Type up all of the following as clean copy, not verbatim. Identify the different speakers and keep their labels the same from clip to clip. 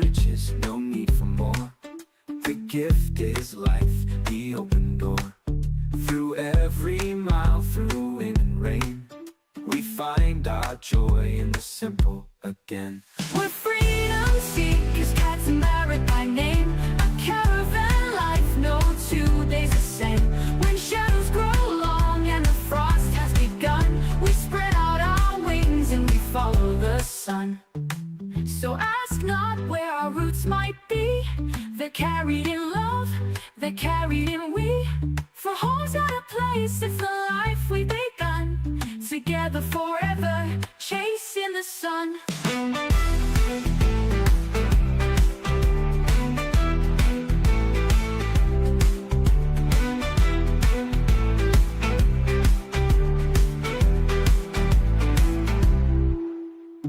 Speaker 1: riches, no need for more. The gift is life, the open door. Through every mile, through wind and rain, we find our joy in the simple again.
Speaker 2: We're freedom seekers, Caravan by name. A caravan life, no 2 days the same. When shadows grow long and the frost has begun, we spread out our wings and we follow the sun. So ask not where our roots might be. They're carried in love, they're carried in we. For home's not a place, it's the life we've begun. Together forever, chasing the sun.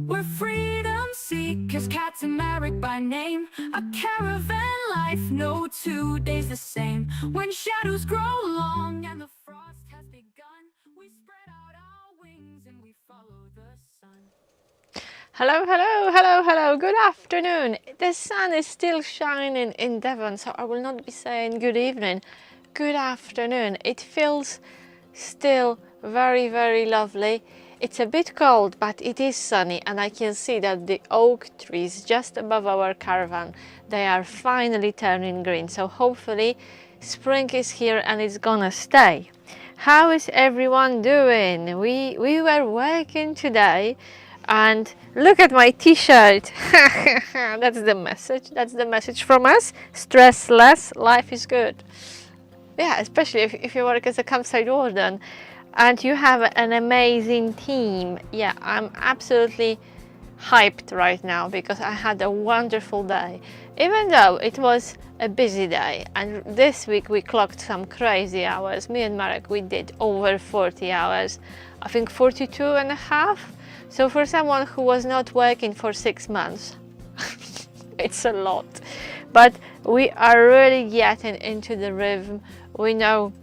Speaker 2: We're freedom seekers, Caravan by name. A caravan life, no 2 days the same. When shadows grow long and the frost has begun, we spread out our wings and we follow the sun.
Speaker 3: Hello, hello, hello, hello, good afternoon. The sun is still shining in Devon, so I will not be saying good evening, good afternoon. It feels still very, very lovely. It's a bit cold, but it is sunny, and I can see that the oak trees just above our caravan, they are finally turning green. So hopefully spring is here and it's gonna stay. How is everyone doing? We were working today, and look at my t-shirt. That's the message. That's the message from us. Stress less, life is good. Yeah, especially if you work as a campsite warden and you have an amazing team. Yeah, I'm absolutely hyped right now because I had a wonderful day, even though it was a busy day. And this week we clocked some crazy hours. Me and Marek, we did over 40 hours, I think 42 and a half. So for someone who was not working for 6 months, it's a lot. But we are really getting into the rhythm. We know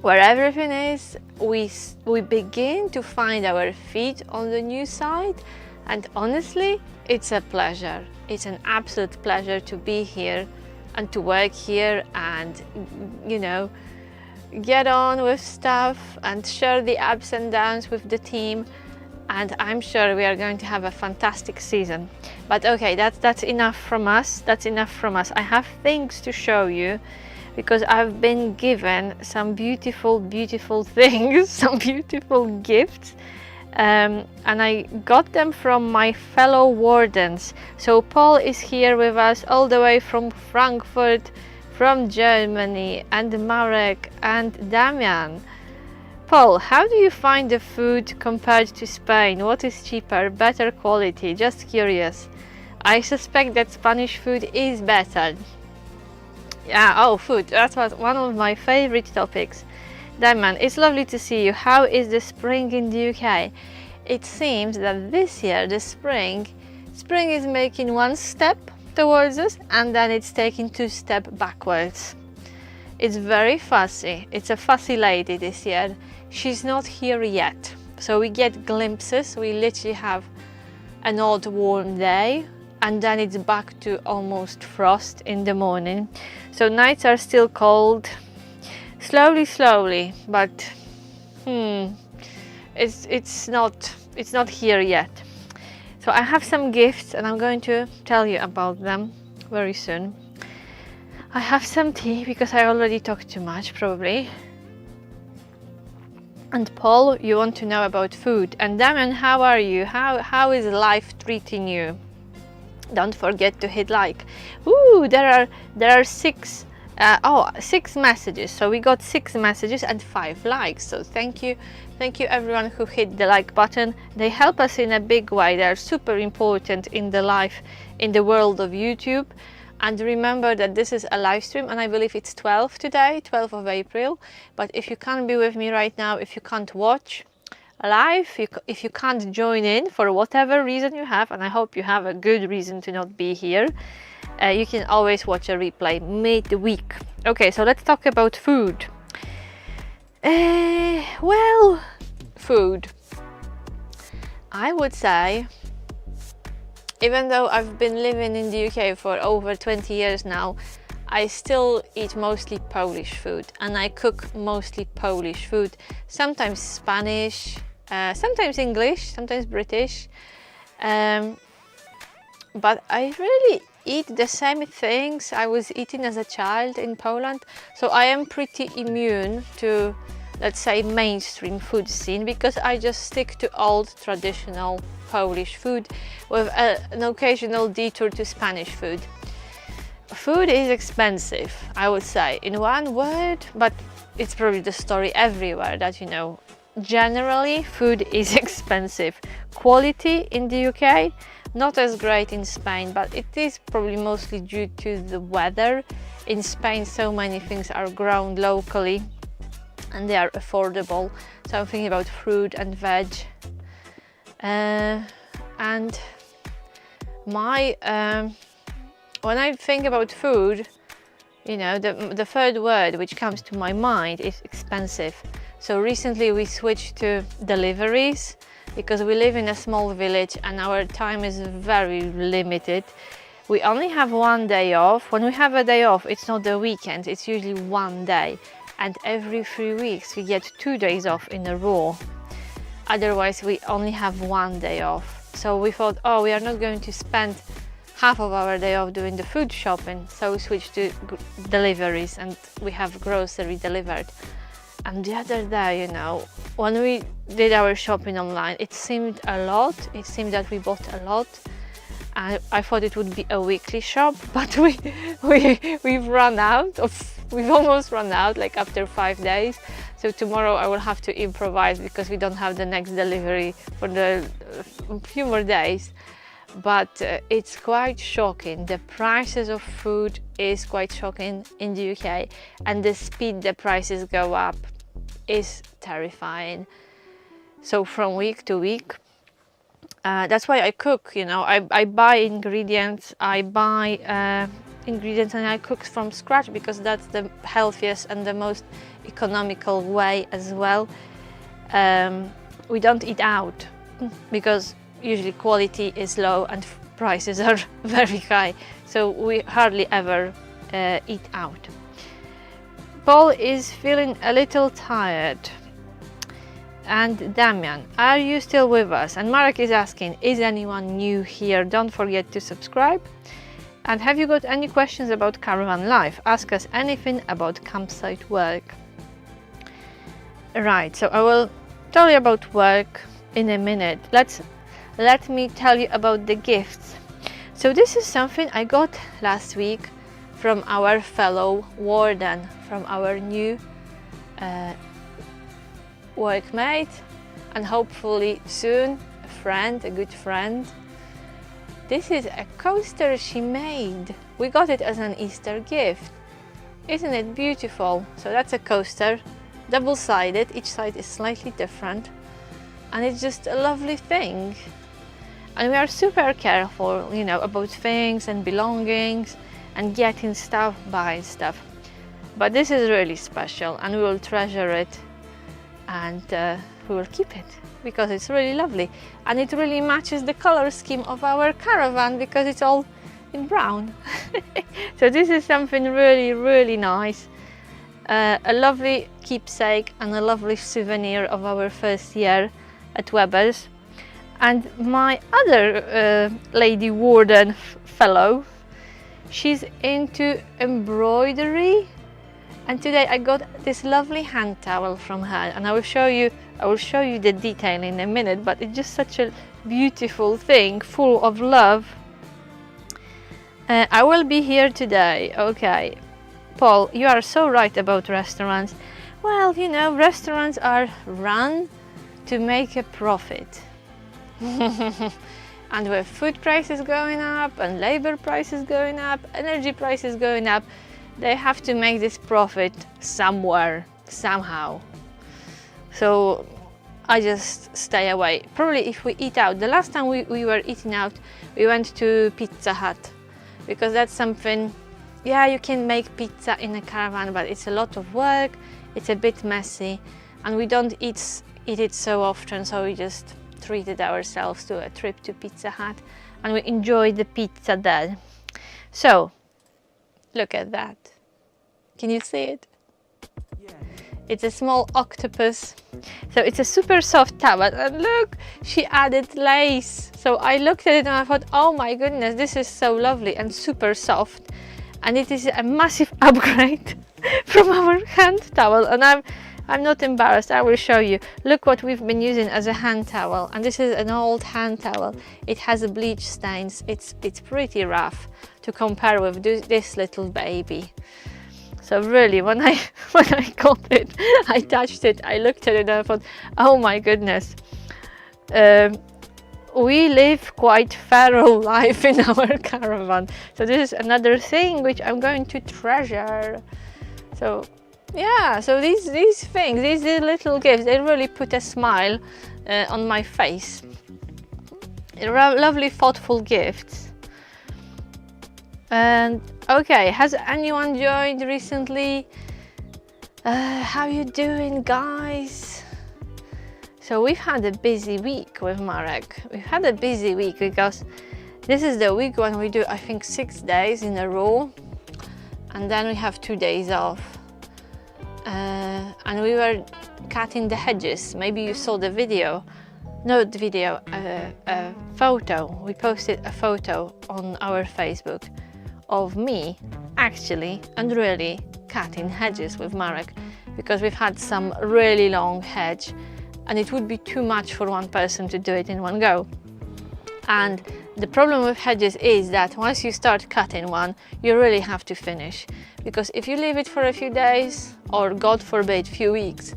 Speaker 3: where everything is. We begin to find our feet on the new site, and honestly, it's a pleasure. It's an absolute pleasure to be here and to work here and, you know, get on with stuff and share the ups and downs with the team. And I'm sure we are going to have a fantastic season. But okay, that's enough from us. That's enough from us. I have things to show you, because I've been given some beautiful, beautiful things, some beautiful gifts, and I got them from my fellow wardens. So Paul is here with us all the way from Frankfurt, from Germany, and Marek and Damian. Paul, how do you find the food compared to Spain? What is cheaper, better quality? Just curious. I suspect that Spanish food is better. Yeah, oh, food, that was one of my favorite topics. Damian, it's lovely to see you. How is the spring in the UK? It seems that this year the spring is making one step towards us, and then it's taking 2 steps backwards. It's very fussy. It's a fussy lady this year. She's not here yet. So we get glimpses. We literally have an odd warm day, and then it's back to almost frost in the morning. So nights are still cold, slowly, but it's not here yet. So I have some gifts, and I'm going to tell you about them very soon. I have some tea because I already talked too much, probably. And Paul, you want to know about food. And Damian, how are you? How is life treating you? Don't forget to hit like. Ooh, there are 6 messages. So we got 6 messages and 5 likes. So thank you everyone who hit the like button. They help us in a big way. They are super important in the world of YouTube. And remember that this is a live stream, and I believe it's 12 today, 12th of April. But if you can't be with me right now, if you can't watch live, if you can't join in for whatever reason you have, and I hope you have a good reason to not be here, you can always watch a replay mid-week. Okay, so let's talk about food. Well, food. I would say Even though I've been living in the UK for over 20 years now, I still eat mostly Polish food, and I cook mostly Polish food, sometimes Spanish, sometimes English, sometimes British, but I really eat the same things I was eating as a child in Poland, so I am pretty immune to, let's say, mainstream food scene, because I just stick to old traditional Polish food with an occasional detour to Spanish food. Food is expensive, I would say, in one word, but it's probably the story everywhere that, you know, generally food is expensive. Quality in the UK, not as great in Spain, but it is probably mostly due to the weather. In Spain, so many things are grown locally and they are affordable. So I'm thinking about fruit and veg. And my when I think about food, you know, the third word which comes to my mind is expensive. So recently we switched to deliveries because we live in a small village and our time is very limited. We only have one day off. When we have a day off, it's not the weekend, it's usually one day. And every 3 weeks we get 2 days off in a row. Otherwise we only have one day off. So we thought, oh, we are not going to spend half of our day off doing the food shopping. So we switched to deliveries and we have grocery delivered. And the other day, you know, when we did our shopping online, it seemed a lot. It seemed that we bought a lot. I thought it would be a weekly shop, but we've run out of. We've almost run out, like after 5 days. So tomorrow I will have to improvise because we don't have the next delivery for the few more days. But it's quite shocking. The prices of food is quite shocking in the UK, and the speed the prices go up is terrifying. So from week to week, that's why I cook, you know, I buy ingredients, ingredients and I cook from scratch because that's the healthiest and the most economical way as well. We don't eat out because usually quality is low and prices are very high, so we hardly ever eat out. Paul is feeling a little tired. And Damian, are you still with us? And Marek is asking, is anyone new here? Don't forget to subscribe. And have you got any questions about Caravan life? Ask us anything about campsite work. Right, so I will tell you about work in a minute. Let me tell you about the gifts. So this is something I got last week from our fellow warden, from our new workmate, and hopefully soon a good friend. This is a coaster she made. We got it as an Easter gift. Isn't it beautiful? So that's a coaster, double-sided, each side is slightly different, and it's just a lovely thing. And we are super careful, you know, about things and belongings and getting stuff, buying stuff. But this is really special and we will treasure it, and we will keep it because it's really lovely, and it really matches the color scheme of our caravan because it's all in brown. So this is something really, really nice, a lovely keepsake and a lovely souvenir of our first year at Weber's. And my other lady warden fellow, she's into embroidery, and today I got this lovely hand towel from her, and I will show you the detail in a minute, but it's just such a beautiful thing, full of love. I will be here today. Okay, Paul, you are so right about restaurants. Well, you know, restaurants are run to make a profit. And with food prices going up and labor prices going up, energy prices going up, they have to make this profit somewhere, somehow. So I just stay away. Probably if we eat out, the last time we were eating out, we went to Pizza Hut, because that's something, yeah, you can make pizza in a caravan, but it's a lot of work, it's a bit messy, and we don't eat it so often, so we just treated ourselves to a trip to Pizza Hut, and we enjoyed the pizza there. So look at that. Can you see it? It's a small octopus. So it's a super soft towel, and look, she added lace. So I looked at it and I thought, oh my goodness, this is so lovely and super soft. And it is a massive upgrade from our hand towel. And I'm not embarrassed, I will show you. Look what we've been using as a hand towel. And this is an old hand towel. It has a bleach stains. It's pretty rough to compare with this little baby. So really, when I got it, I touched it, I looked at it and I thought, oh my goodness. We live quite feral life in our caravan. So this is another thing which I'm going to treasure. So yeah, so these things, these little gifts, they really put a smile on my face. Lovely, thoughtful gifts. And okay, has anyone joined recently? How you doing, guys? So we've had a busy week with Marek. We've had a busy week because this is the week when we do, I think, 6 days in a row, and then we have 2 days off. And we were cutting the hedges. Maybe you saw the video. Not the video, a photo. We posted a photo on our Facebook of me actually and really cutting hedges with Marek, because we've had some really long hedge and it would be too much for one person to do it in one go. And the problem with hedges is that once you start cutting one, you really have to finish, because if you leave it for a few days or God forbid few weeks,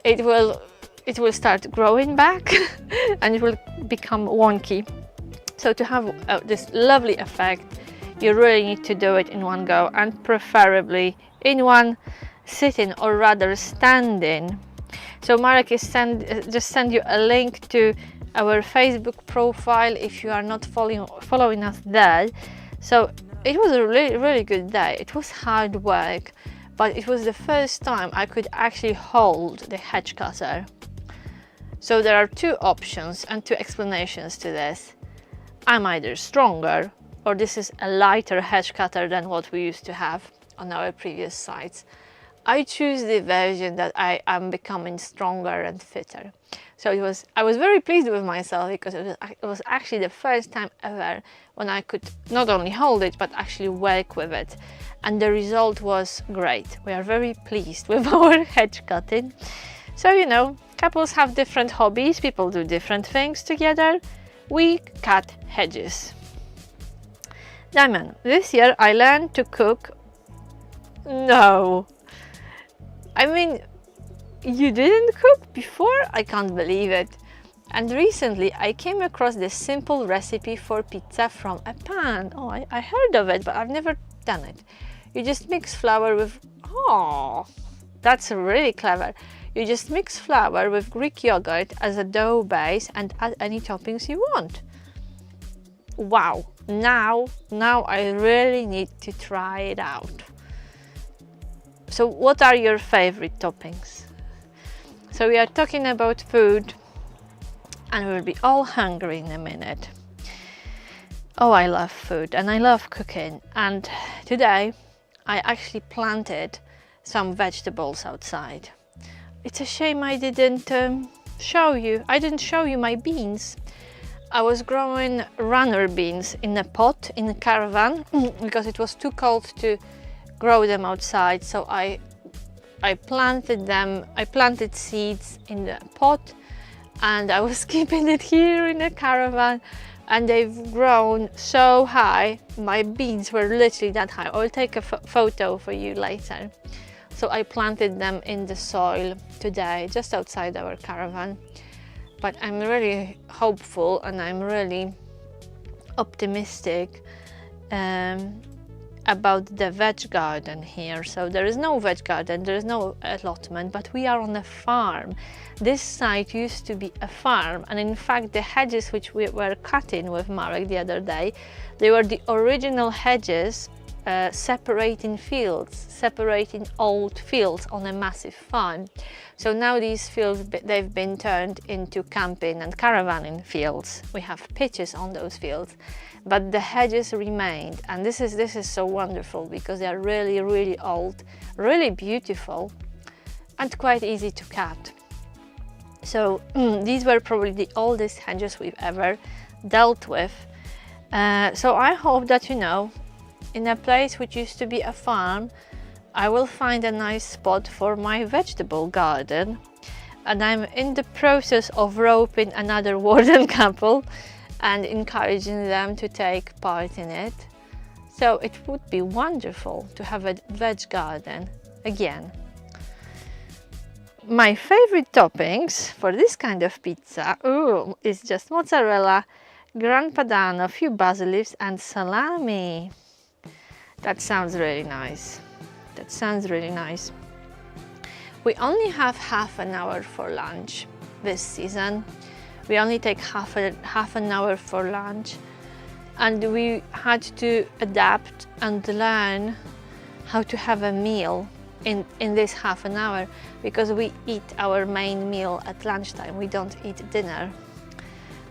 Speaker 3: it will start growing back and it will become wonky. So to have this lovely effect, you really need to do it in one go, and preferably in one sitting, or rather standing. So Marek is just send you a link to our Facebook profile if you are not following us there. So it was a really good day. It was hard work, but it was the first time I could actually hold the hedge cutter. So there are two options and two explanations to this. I'm either stronger, or this is a lighter hedge cutter than what we used to have on our previous sites. I choose the version that I am becoming stronger and fitter. So I was very pleased with myself, because it was actually the first time ever when I could not only hold it but actually work with it, and the result was great. We are very pleased with our hedge cutting. So you know, couples have different hobbies, people do different things together. We cut hedges. Damian, this year I learned to cook. No, I mean, you didn't cook before? I can't believe it. And recently I came across this simple recipe for pizza from a pan. Oh, I heard of it, but I've never done it. You just mix flour with, oh, that's really clever. You just mix flour with Greek yogurt as a dough base and add any toppings you want. Wow, now I really need to try it out. So what are your favorite toppings? So we are talking about food and we'll be all hungry in a minute. Oh, I love food and I love cooking, and today I actually planted some vegetables outside. It's a shame I didn't show you. I didn't show you my beans. I was growing runner beans in a pot in a Caravan because it was too cold to grow them outside. So I planted them. I planted seeds in the pot, and I was keeping it here in a Caravan, and they've grown so high. My beans were literally that high. I'll take a photo for you later. So I planted them in the soil today, just outside our Caravan. But I'm really hopeful and I'm really optimistic about the veg garden here. So there is no veg garden, there is no allotment, but we are on a farm. This site used to be a farm, and in fact the hedges which we were cutting with Marek the other day, they were the original hedges separating fields, separating old fields on a massive farm. So now these fields, they've been turned into camping and caravanning fields. We have pitches on those fields, but the hedges remained, and this is so wonderful because they are really, really old, really beautiful, and quite easy to cut. So these were probably the oldest hedges we've ever dealt with. So I hope that, you know, in a place which used to be a farm, I will find a nice spot for my vegetable garden. And I'm in the process of roping another warden couple and encouraging them to take part in it. So it would be wonderful to have a veg garden again. My favorite toppings for this kind of pizza is just mozzarella, Gran Padano, a few basil leaves and salami. That sounds really nice. That sounds really nice. We only have half an hour for lunch this season. We only take half an hour for lunch, and we had to adapt and learn how to have a meal in this half an hour, because we eat our main meal at lunchtime. We don't eat dinner.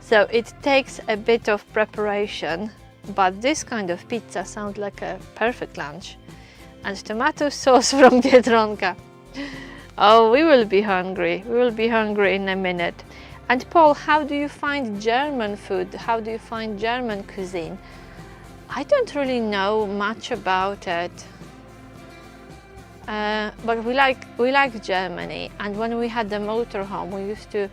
Speaker 3: So it takes a bit of preparation, but this kind of pizza sounds like a perfect lunch. And tomato sauce from Biedronka. Oh, we will be hungry. We will be hungry in a minute. And Paul, how do you find German food? How do you find German cuisine? I don't really know much about it. But we like Germany, and when we had the motorhome, we used to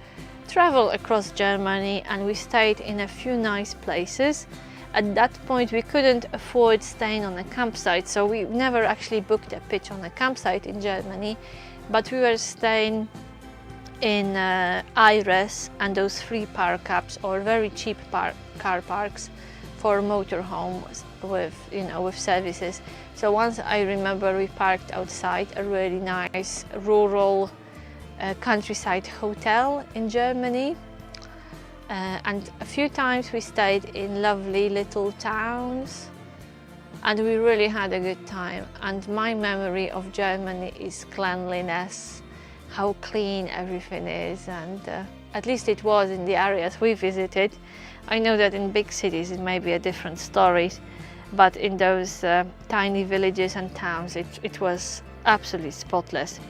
Speaker 3: travel across Germany, and we stayed in a few nice places. At that point, we couldn't afford staying on a campsite, so we never actually booked a pitch on a campsite in Germany, but we were staying in IRES and those free park ups or very cheap car parks for motorhomes with, you know, with services. So once I remember we parked outside a really nice rural countryside hotel in Germany, and a few times we stayed in lovely little towns, and we really had a good time. And my memory of Germany is cleanliness, how clean everything is, and at least it was in the areas we visited. I know that in big cities it may be a different story, but in those tiny villages and towns it was absolutely spotless.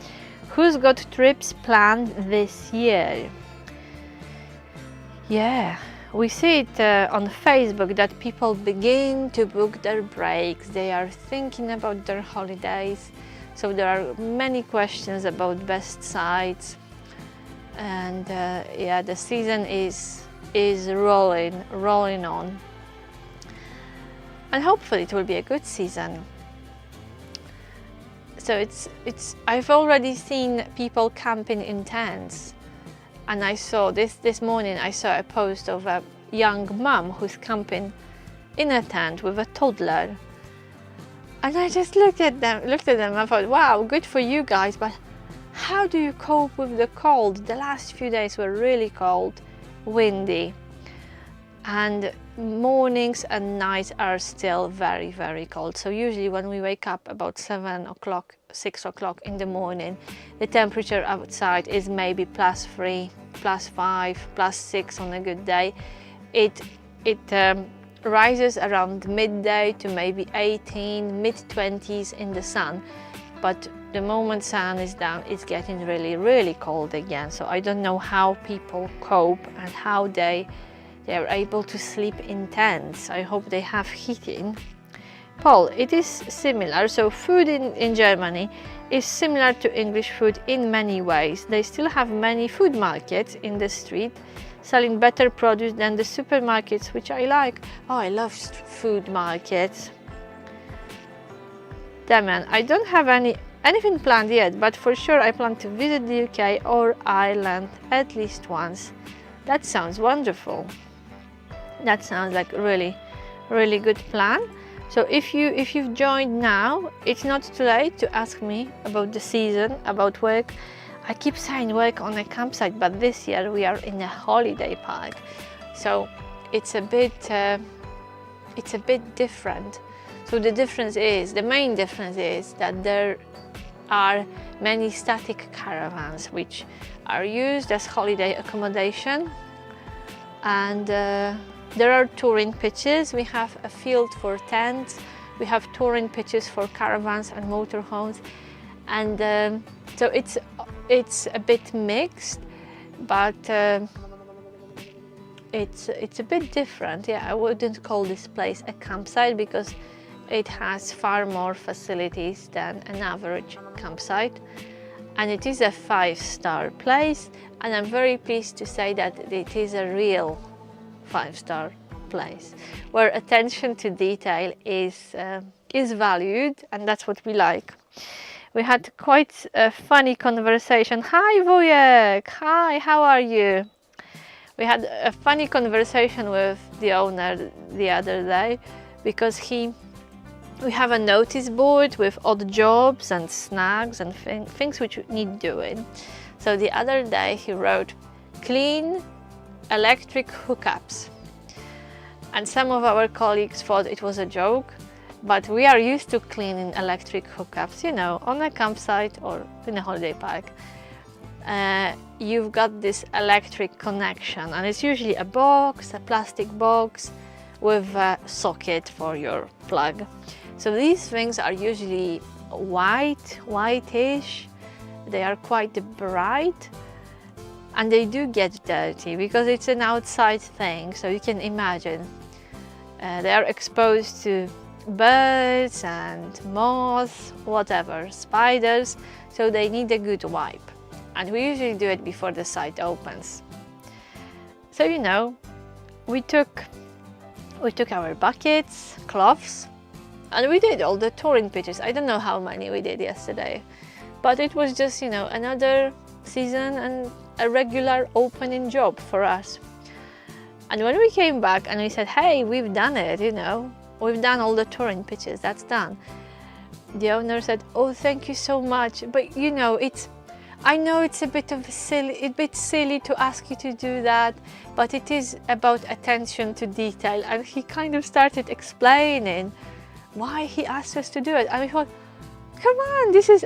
Speaker 3: Who's got trips planned this year? Yeah, we see it on Facebook that people begin to book their breaks. They are thinking about their holidays. So there are many questions about best sites, and yeah, the season is rolling on, and hopefully it will be a good season. So I've already seen people camping in tents, and I saw this morning I saw a post of a young mum who's camping in a tent with a toddler. And I just looked at them and I thought, wow, good for you guys, but how do you cope with the cold? The last few days were really cold, windy, and mornings and nights are still very, very cold. So usually when we wake up about 7 o'clock, 6 o'clock in the morning, the temperature outside is maybe +3, +5, +6 on a good day. It rises around midday to maybe 18, mid-20s in the sun, but the moment sun is down, it's getting really, really cold again. So I don't know how people cope and how they are able to sleep in tents. I hope they have heating. Paul, it is similar. So food in Germany is similar to English food in many ways. They still have many food markets in the street, selling better produce than the supermarkets, which I like. Oh, I love food markets. Damian, I don't have anything planned yet, but for sure I plan to visit the UK or Ireland at least once. That sounds wonderful. That sounds like a really, really good plan. So if you've joined now, it's not too late to ask me about the season, about work. I keep saying work on a campsite, but this year we are in a holiday park, so it's a bit different. So the main difference is that there are many static caravans which are used as holiday accommodation, and there are touring pitches. We have a field for tents, we have touring pitches for caravans and motorhomes, and so it's a bit mixed, but it's a bit different. Yeah, I wouldn't call this place a campsite because it has far more facilities than an average campsite, and it is a 5-star place, and I'm very pleased to say that it is a real 5-star place where attention to detail is valued, and that's what we like. We had quite a funny conversation. Hi Wujek, hi, how are you? We had a funny conversation with the owner the other day because we have a notice board with odd jobs and snags and things which need doing. So the other day he wrote, clean electric hookups. And some of our colleagues thought it was a joke, but we are used to cleaning electric hookups, you know, on a campsite or in a holiday park. You've got this electric connection, and it's usually a box, a plastic box with a socket for your plug. So these things are usually whitish, they are quite bright, and they do get dirty because it's an outside thing, so you can imagine they are exposed to birds and moths, whatever, spiders, so they need a good wipe, and we usually do it before the site opens. So, you know, we took our buckets, cloths, and we did all the touring pitches. I don't know how many we did yesterday, but it was just, you know, another season and a regular opening job for us. And when we came back and we said, hey, we've done it, you know, we've done all the touring pitches, that's done. The owner said, oh, thank you so much, but you know, I know it's a bit silly to ask you to do that, but it is about attention to detail. And he kind of started explaining why he asked us to do it. And we thought, come on, this is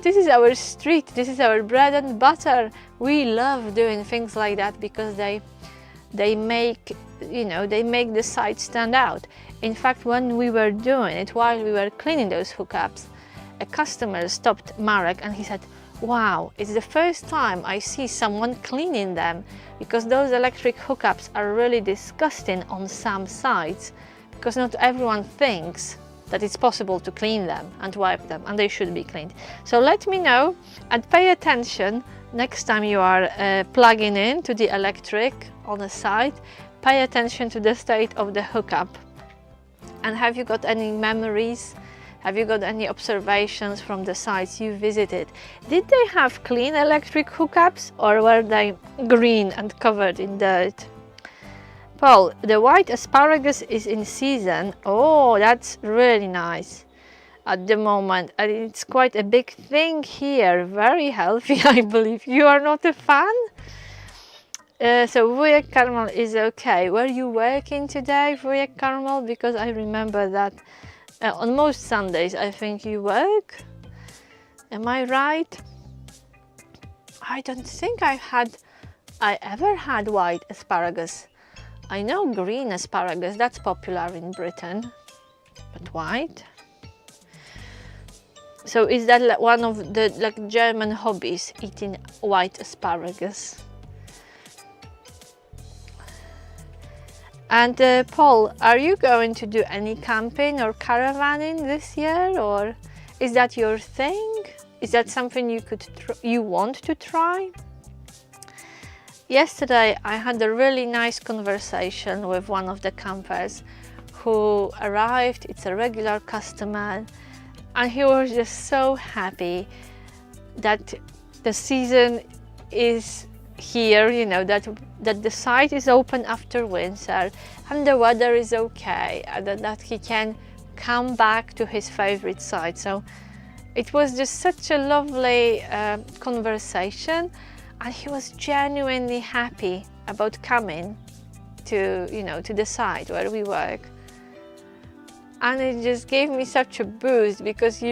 Speaker 3: this is our street, this is our bread and butter. We love doing things like that because they make, you know, they make the site stand out. In fact, when we were doing it, while we were cleaning those hookups, a customer stopped Marek and he said, wow, it's the first time I see someone cleaning them, because those electric hookups are really disgusting on some sites, because not everyone thinks that it's possible to clean them and wipe them, and they should be cleaned. So let me know and pay attention next time you are plugging in to the electric on a site. Pay attention to the state of the hookup. And have you got any memories? Have you got any observations from the sites you visited? Did they have clean electric hookups, or were they green and covered in dirt? Paul, the white asparagus is in season. Oh, that's really nice at the moment. And it's quite a big thing here. Very healthy, I believe. You are not a fan? So Wujek Carmel is okay. Were you working today, Wujek Carmel? Because I remember that on most Sundays I think you work. Am I right? I don't think I ever had white asparagus. I know green asparagus, that's popular in Britain, but white? So is that like one of the German hobbies, eating white asparagus? And Paul, are you going to do any camping or caravanning this year, or is that your thing? Is that something you want to try? Yesterday I had a really nice conversation with one of the campers who arrived. It's a regular customer, and he was just so happy that the season is here, you know, that the site is open after winter and the weather is okay, and that he can come back to his favorite site. So it was just such a lovely conversation, and he was genuinely happy about coming to, you know, to the site where we work. and it just gave me such a boost, because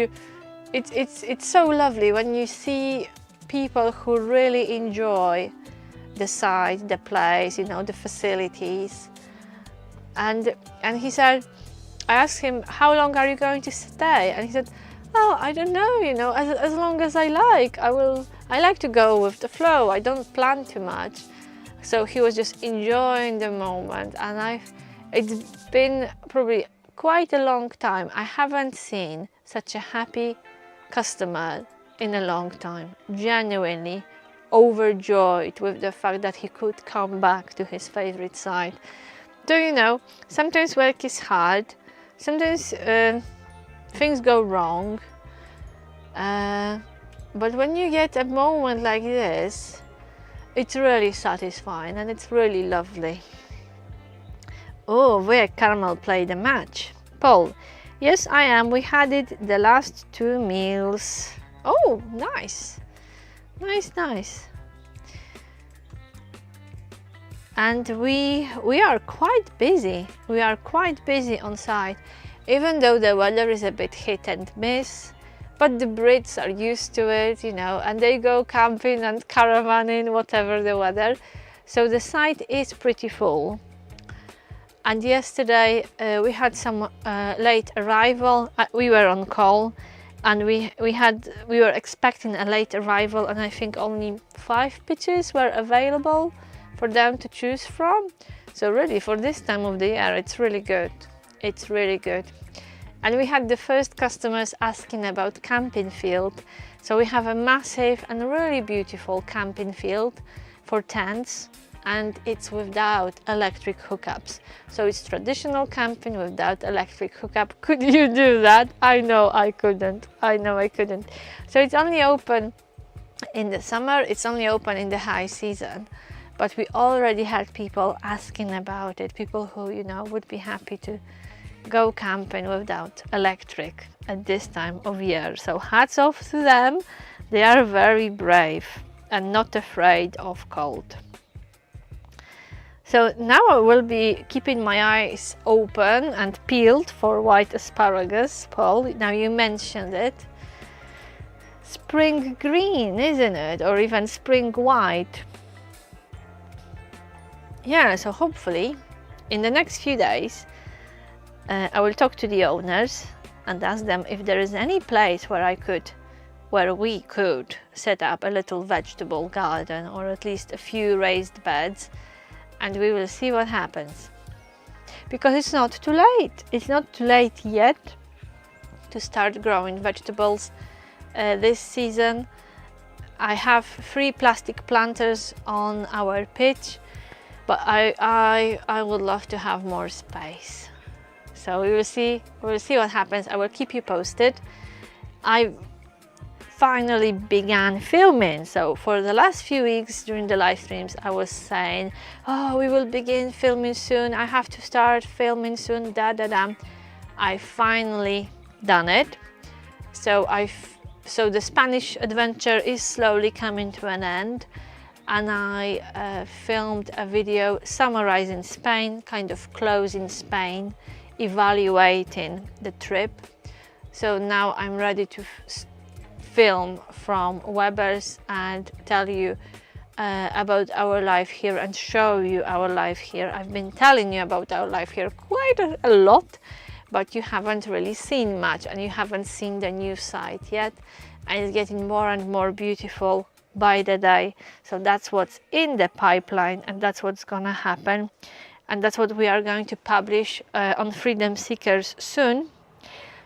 Speaker 3: it's so lovely when you see people who really enjoy the site, the place, you know, the facilities. And he said, I asked him, how long are you going to stay? And he said, oh, I don't know, you know, as long as I like. I like to go with the flow. I don't plan too much. So he was just enjoying the moment, and it's been probably quite a long time. I haven't seen such a happy customer in a long time, genuinely overjoyed with the fact that he could come back to his favorite site. So, you know, sometimes work is hard, sometimes things go wrong, but when you get a moment like this, it's really satisfying and it's really lovely. Oh, where Caramel played a match. Paul, yes, I am. We had it the last 2 meals. Oh, nice. Nice. And we are quite busy. We are quite busy on site, even though the weather is a bit hit and miss. But the Brits are used to it, you know, and they go camping and caravanning, whatever the weather. So the site is pretty full. And yesterday we had some late arrival. We were on call, and we were expecting a late arrival, and I think only 5 pitches were available for them to choose from. So really, for this time of the year, it's really good. It's really good. And we had the first customers asking about camping field. So we have a massive and really beautiful camping field for tents, and it's without electric hookups. So it's traditional camping without electric hookup. Could you do that? I know I couldn't. So it's only open in the summer, it's only open in the high season. But we already had people asking about it, people who, you know, would be happy to go camping without electric at this time of year. So hats off to them. They are very brave and not afraid of cold. So now I will be keeping my eyes open and peeled for white asparagus. Paul, now you mentioned it. Spring green, isn't it? Or even spring white. Yeah, so hopefully in the next few days I will talk to the owners and ask them if there is any place where we could set up a little vegetable garden, or at least a few raised beds, and we will see what happens. Because it's not too late. It's not too late yet to start growing vegetables this season. I have 3 plastic planters on our pitch, but I would love to have more space. So we will see what happens. I will keep you posted. I finally began filming. So for the last few weeks during the live streams, I was saying, oh, we will begin filming soon. I have to start filming soon, I finally done it. So the Spanish adventure is slowly coming to an end. And I filmed a video summarizing Spain, kind of closing Spain, evaluating the trip. So now I'm ready to film from Weber's and tell you about our life here and show you our life here. I've been telling you about our life here quite a lot, but you haven't really seen much, and you haven't seen the new site yet, and it's getting more and more beautiful by the day. So that's what's in the pipeline, and that's what's gonna happen, and that's what we are going to publish on Freedom Seekers soon.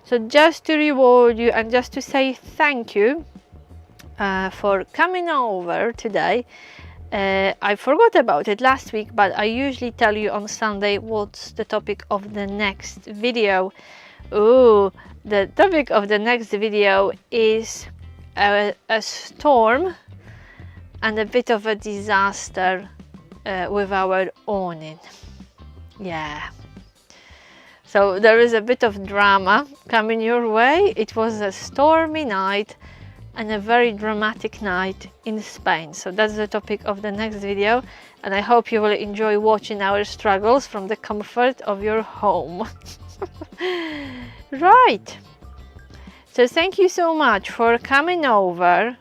Speaker 3: So just to reward you and just to say thank you for coming over today. I forgot about it last week, but I usually tell you on Sunday what's the topic of the next video. Oh, the topic of the next video is a storm and a bit of a disaster with our awning. Yeah. So there is a bit of drama coming your way. It was a stormy night and a very dramatic night in Spain. So that's the topic of the next video, and I hope you will enjoy watching our struggles from the comfort of your home. Right. So thank you so much for coming over.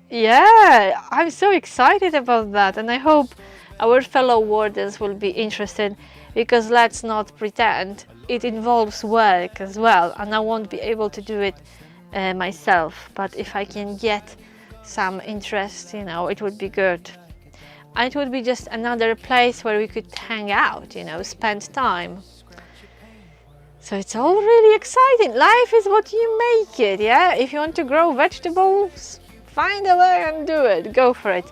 Speaker 3: Yeah, I'm so excited about that, and I hope our fellow wardens will be interested, because let's not pretend, it involves work as well, and I won't be able to do it myself. But if I can get some interest, you know, it would be good. And it would be just another place where we could hang out, you know, spend time. So it's all really exciting. Life is what you make it, yeah? If you want to grow vegetables, find a way and do it. Go for it.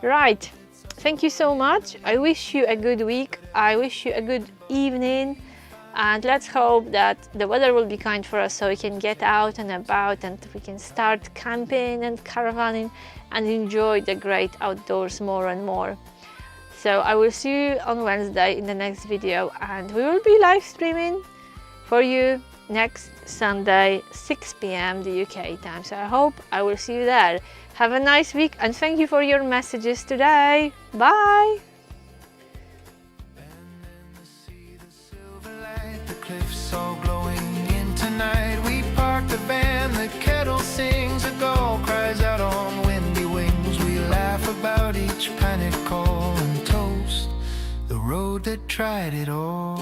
Speaker 3: Right. Thank you so much. I wish you a good week. I wish you a good evening. And let's hope that the weather will be kind for us so we can get out and about and we can start camping and caravanning and enjoy the great outdoors more and more. So I will see you on Wednesday in the next video, and we will be live streaming for you next Sunday, 6 p.m. the UK time. So I hope I will see you there. Have a nice week, and thank you for your messages today. Bye.
Speaker 4: The cliffs all glowing in tonight. We park the van, the kettle sings, a gull cries out on windy wings. We laugh about each panic call and toast the road that tried it all.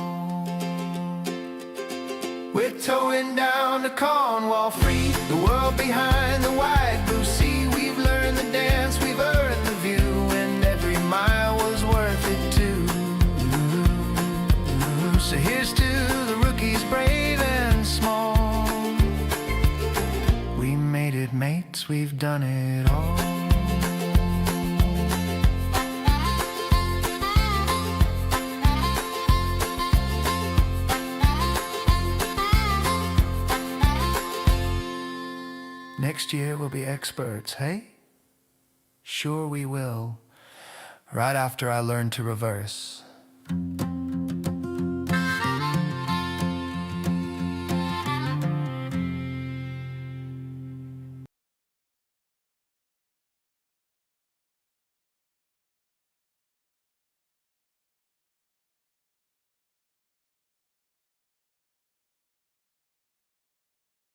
Speaker 4: We're towing down to Cornwall free, the world behind the wide blue sea. We've learned the dance, we've earned the view, and every mile was worth it too. So here's to the rookies brave and small. We made it, mates, we've done it all. Next year we'll be experts, hey? Sure we will. Right after I learn to reverse.